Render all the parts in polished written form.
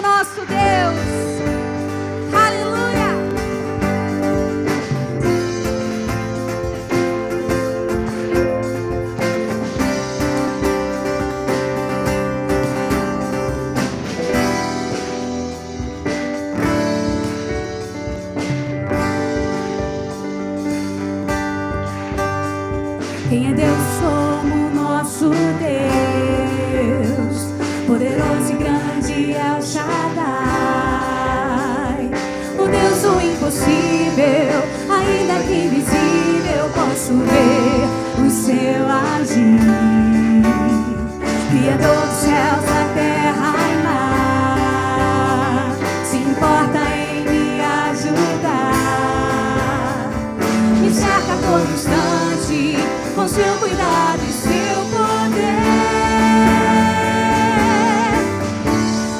como nosso Deus. Aleluia. Quem é Deus como nosso Deus, poderoso e grande é o Shaddai, o Deus do impossível, ainda que invisível, posso ver o seu agir. Criador dos céus, da terra e mar, se importa em me ajudar, me cerca a todo instante com seu cuidado e seu poder.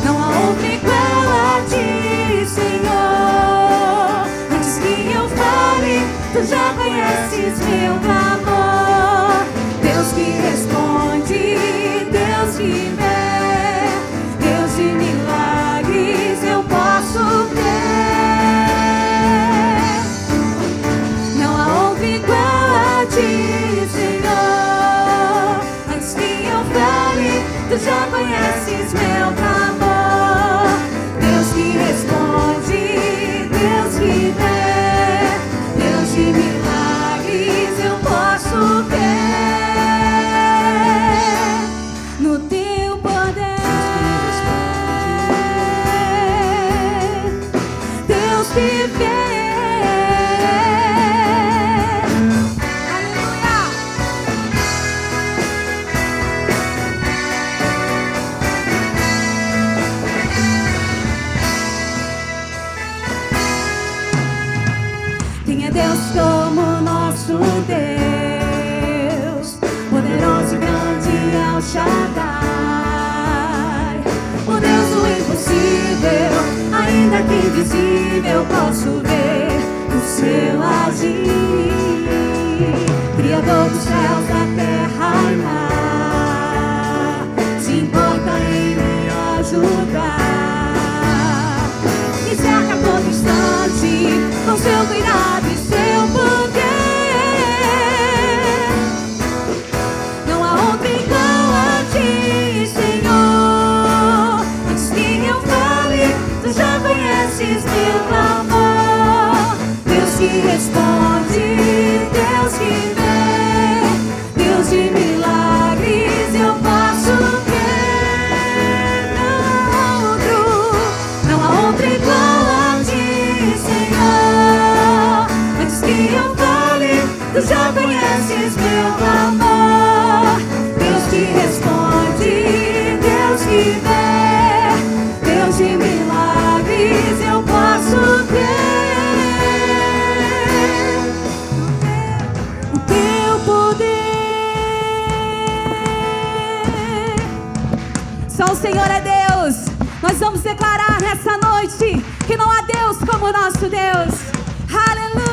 Não há outro igual a ti, Senhor. Antes que eu fale, tu já conheces meu clamor. Deus que responde, Deus que vê, Deus de milagres eu posso ter. Não há outro igual a ti, tu já conheces meu clamor. Deus que responde, Deus que vê, Deus de milagres eu posso ver. No teu poder, Deus que vê. Como nosso Deus, poderoso e grande é o Shaddai, o Deus do impossível, ainda que invisível, posso ver o seu agir. Criador dos céus, da terra e mar, se importa em me ajudar, me cerca a todo instante com seu cuidado e seu poder. Não há outro igual a ti, Senhor. Antes que eu fale, tu já conheces meu clamor. Deus que responde, Deus que vê, Deus de milagres eu posso ver. Não há outro igual a ti, Senhor. Antes que eu fale, tu já conheces meu clamor. Deus que responde, Deus que vê, Deus de milagres eu posso ter. O teu poder. Só o Senhor é Deus. Nós vamos declarar nessa noite que não há Deus como nosso Deus. Aleluia.